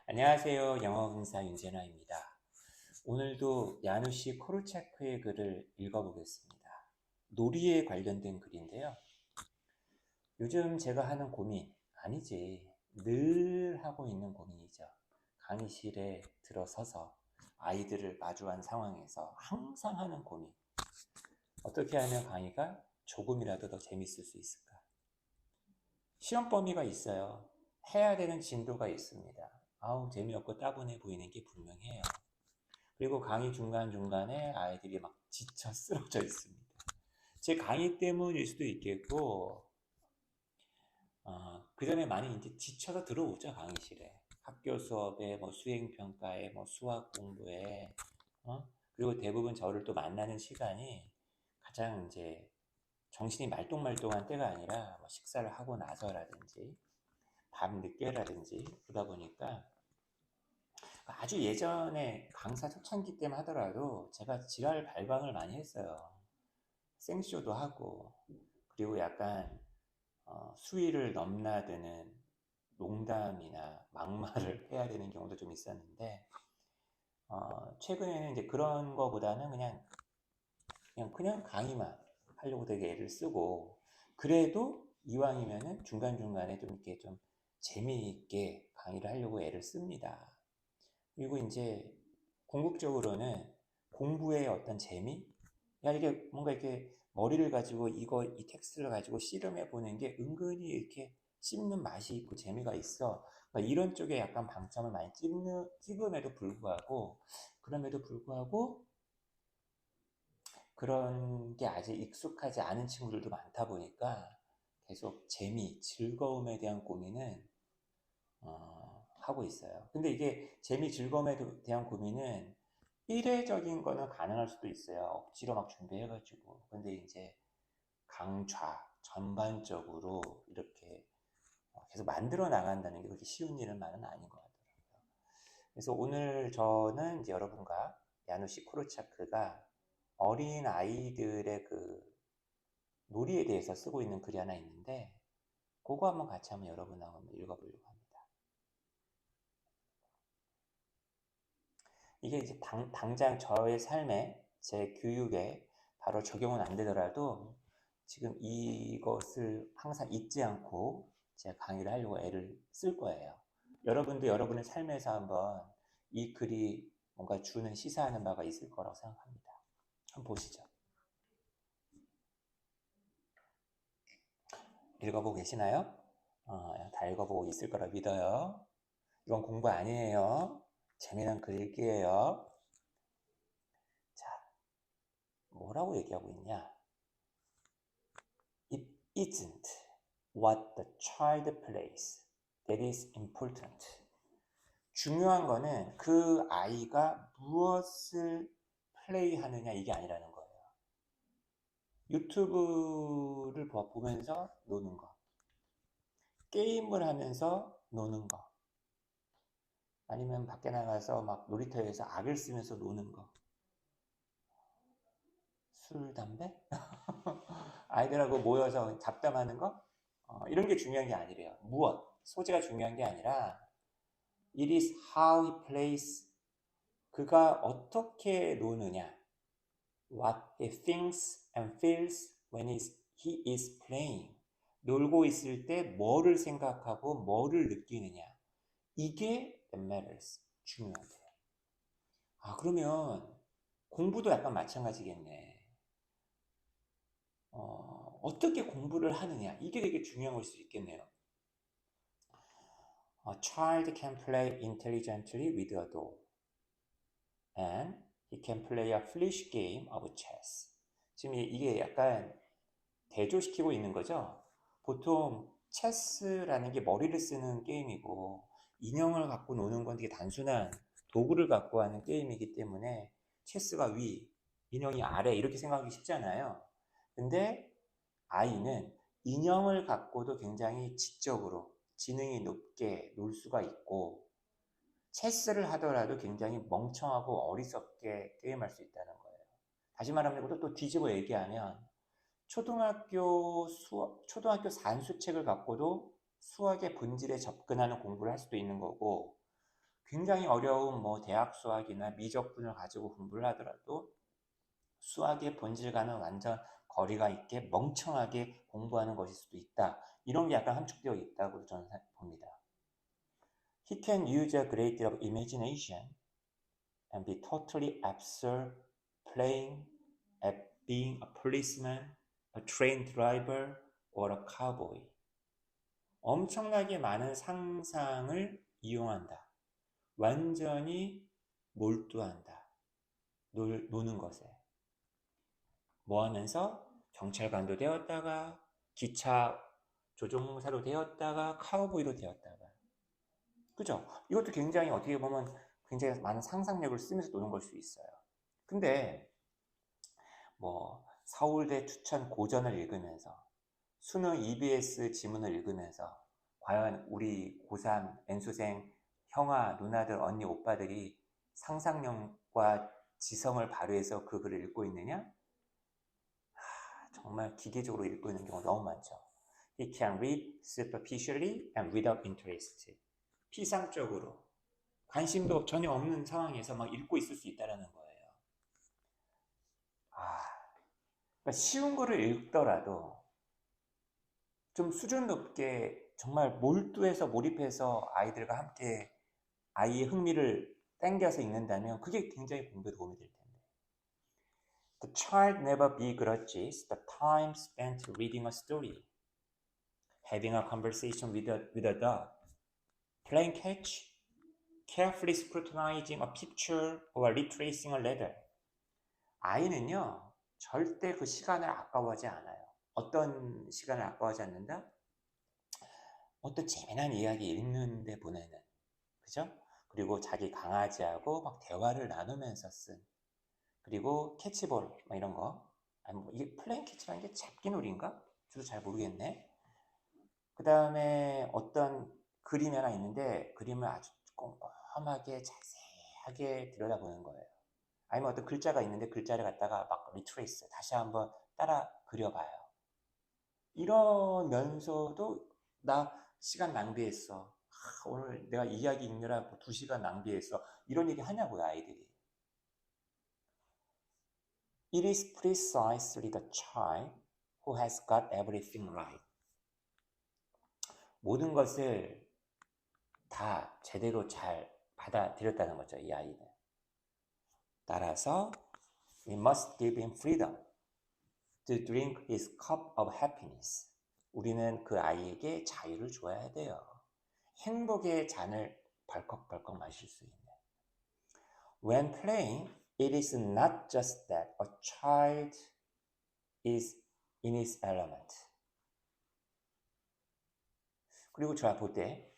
안녕하세요. 영어 강사 윤재나입니다. 오늘도 야누시 코르차크의 글을 읽어보겠습니다. 놀이에 관련된 글인데요. 요즘 제가 하는 고민, 아니지, 늘 하고 있는 고민이죠. 강의실에 들어서서 아이들을 마주한 상황에서 항상 하는 고민. 어떻게 하면 강의가 조금이라도 더 재밌을 수 있을까? 시험 범위가 있어요. 해야 되는 진도가 있습니다. 아우, 재미없고 따분해 보이는 게 분명해요. 그리고 강의 중간중간에 아이들이 막 지쳐 쓰러져 있습니다. 제 강의 때문일 수도 있겠고, 그 전에 많이 이제 지쳐서 들어오죠, 강의실에. 학교 수업에, 뭐 수행평가에, 뭐 수학 공부에, 그리고 대부분 저를 또 만나는 시간이 가장 이제 정신이 말똥말똥한 때가 아니라 뭐 식사를 하고 나서라든지, 밤 늦게라든지, 그러다 보니까 아주 예전에 강사 초창기 때만 하더라도 제가 지랄 발광을 많이 했어요. 생쇼도 하고, 그리고 약간 수위를 넘나드는 농담이나 막말을 해야 되는 경우도 좀 있었는데, 최근에는 이제 그런 거보다는 그냥 강의만 하려고 되게 애를 쓰고, 그래도 이왕이면은 중간중간에 좀 이렇게 좀 재미있게 강의를 하려고 애를 씁니다. 그리고 이제 궁극적으로는 공부의 어떤 재미? 야, 이게 뭔가 이렇게 머리를 가지고 이 텍스트를 가지고 씨름해 보는 게 은근히 이렇게 씹는 맛이 있고 재미가 있어. 그러니까 이런 쪽에 약간 방점을 많이 그럼에도 불구하고 그런 게 아직 익숙하지 않은 친구들도 많다 보니까 계속 재미, 즐거움에 대한 고민은 하고 있어요. 근데 이게 재미, 즐거움에 대한 고민은 일회적인 거는 가능할 수도 있어요. 억지로 막 준비해가지고. 근데 이제 강좌, 전반적으로 이렇게 계속 만들어 나간다는 게 그렇게 쉬운 일은 아닌 것 같더라고요. 그래서 오늘 저는 이제 여러분과 야누시 코르차크가 어린 아이들의 그 놀이에 대해서 쓰고 있는 글이 하나 있는데, 그거 한번 같이 한번 여러분하고 한번 읽어보려고 합니다. 이게 이제 당장 저의 삶에, 제 교육에 바로 적용은 안 되더라도 지금 이것을 항상 잊지 않고 제가 강의를 하려고 애를 쓸 거예요. 여러분도 여러분의 삶에서 한번 이 글이 뭔가 주는 시사하는 바가 있을 거라고 생각합니다. 한번 보시죠. 읽어보고 계시나요? 다 읽어보고 있을 거라 믿어요. 이건 공부 아니에요. 재미난 글 읽기예요. 자, 뭐라고 얘기하고 있냐? It isn't what the child plays that is important. 중요한 거는 그 아이가 무엇을 플레이하느냐 이게 아니라는 거예요. 유튜브를 보면서 노는 거, 게임을 하면서 노는 거, 아니면 밖에 나가서 막 놀이터에서 악을 쓰면서 노는 거, 술, 담배? 아이들하고 모여서 잡담하는 거? 이런 게 중요한 게 아니래요. 무엇? 소재가 중요한 게 아니라 It is how he plays. 그가 어떻게 노느냐. What he thinks and feels when he is playing. 놀고 있을 때 뭐를 생각하고 뭐를 느끼느냐. 이게 that matters. 중요하대요. 그러면 공부도 약간 마찬가지겠네. 어떻게 공부를 하느냐. 이게 되게 중요한 걸 수 있겠네요. A child can play intelligently with a doll. And he can play a foolish game of chess. 지금 이게 약간 대조시키고 있는 거죠. 보통 체스라는 게 머리를 쓰는 게임이고 인형을 갖고 노는 건 되게 단순한 도구를 갖고 하는 게임이기 때문에 체스가 위, 인형이 아래 이렇게 생각하기 쉽잖아요. 근데 아이는 인형을 갖고도 굉장히 지적으로 지능이 높게 놀 수가 있고 체스를 하더라도 굉장히 멍청하고 어리석게 게임할 수 있다는 거예요. 다시 말하면 이것도 또 뒤집어 얘기하면 초등학교 산수책을 갖고도 수학의 본질에 접근하는 공부를 할 수도 있는 거고 굉장히 어려운 뭐 대학 수학이나 미적분을 가지고 공부를 하더라도 수학의 본질과는 완전 거리가 있게 멍청하게 공부하는 것일 수도 있다. 이런 게 약간 함축되어 있다고 저는 봅니다. He can use a great deal of imagination and be totally absurd playing at being a policeman, a train driver, or a cowboy. 엄청나게 많은 상상을 이용한다. 완전히 몰두한다. 노는 것에. 뭐 하면서 경찰관도 되었다가 기차 조종사도 되었다가 카우보이도 되었다가 그죠? 이것도 굉장히 어떻게 보면 굉장히 많은 상상력을 쓰면서 노는 걸 수 있어요. 근데 뭐 서울대 추천 고전을 읽으면서 수능 EBS 지문을 읽으면서 과연 우리 고3 N수생 형아, 누나들, 언니, 오빠들이 상상력과 지성을 발휘해서 그 글을 읽고 있느냐? 정말 기계적으로 읽고 있는 경우가 너무 많죠. He can read superficially and without interest. 피상적으로 관심도 전혀 없는 상황에서 막 읽고 있을 수 있다는 거예요. 그러니까 쉬운 거를 읽더라도 좀 수준 높게 정말 몰두해서 몰입해서 아이들과 함께 아이의 흥미를 땡겨서 읽는다면 그게 굉장히 공부에 도움이 될 텐데. The child never begrudges the time spent reading a story, having a conversation with a dog, playing catch, carefully scrutinizing a picture, or retracing a letter. 아이는요, 절대 그 시간을 아까워하지 않아요. 어떤 시간을 아까워하지 않는다? 어떤 재미난 이야기 읽는데 보내는, 그죠? 그리고 자기 강아지하고 막 대화를 나누면서 쓴, 그리고 캐치볼, 막 이런 거. 아니, 뭐 이게 플레잉 캐치라는 게 잡기 놀이인가? 저도 잘 모르겠네. 그 다음에 어떤 그림이 하나 있는데, 그림을 아주 꼼꼼하게 자세하게 들여다보는 거예요. 아니면 어떤 글자가 있는데 글자를 갖다가 막 리트레이스 다시 한번 따라 그려봐요. 이러면서도 나 시간 낭비했어. 오늘 내가 이야기 읽느라 2시간 낭비했어. 이런 얘기 하냐고요, 아이들이. It is precisely the child who has got everything right. 모든 것을 다 제대로 잘 받아들였다는 거죠, 이 아이는. 따라서 we must give him freedom to drink his cup of happiness. 우리는 그 아이에게 자유를 줘야 돼요. 행복의 잔을 벌컥벌컥 마실 수 있는. When playing, it is not just that a child is in his element. 그리고 제가 볼 때,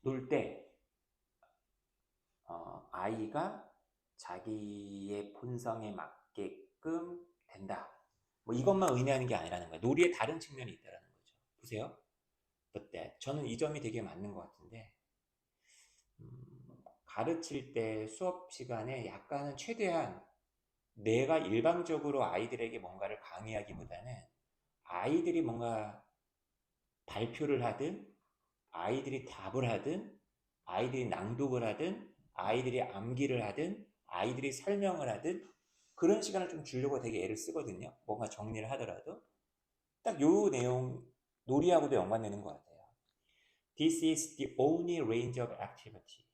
놀 때, 아이가 자기의 본성에 맞게끔 된다. 뭐 이것만 의미하는 게 아니라는 거예요. 놀이의 다른 측면이 있다는 거죠. 보세요. 어때? 저는 이 점이 되게 맞는 것 같은데, 가르칠 때 수업 시간에 약간은 최대한 내가 일방적으로 아이들에게 뭔가를 강의하기보다는 아이들이 뭔가 발표를 하든 아이들이 답을 하든 아이들이 낭독을 하든 아이들이 암기를 하든 아이들이 설명을 하든 그런 시간을 좀 주려고 되게 애를 쓰거든요. 뭔가 정리를 하더라도 딱 요 내용 놀이하고도 연관되는 것 같아요. This is the only range of activity.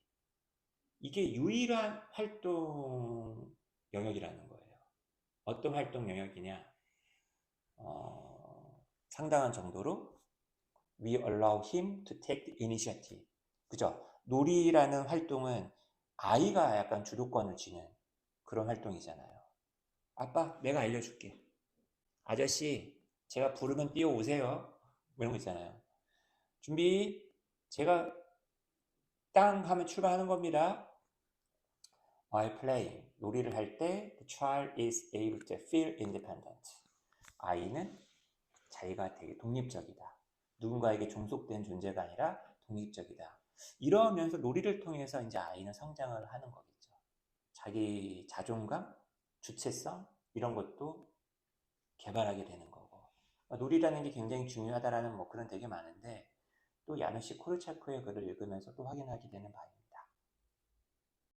이게 유일한 활동 영역이라는 거예요. 어떤 활동 영역이냐? 상당한 정도로 we allow him to take the initiative. 그죠? 놀이라는 활동은 아이가 약간 주도권을 쥐는 그런 활동이잖아요. 아빠, 내가 알려줄게. 아저씨, 제가 부르면 뛰어오세요. 이런 거 있잖아요. 준비, 제가 땅 하면 출발하는 겁니다. While playing, 놀이를 할 때 the child is able to feel independent. 아이는 자기가 되게 독립적이다. 누군가에게 종속된 존재가 아니라 독립적이다. 이러면서 놀이를 통해서 이제 아이는 성장을 하는 거겠죠. 자기 자존감, 주체성 이런 것도 개발하게 되는 거고. 놀이라는 게 굉장히 중요하다라는 뭐 그런 되게 많은데 또 야누시 코르차코의 글을 읽으면서 또 확인하게 되는 바입니다.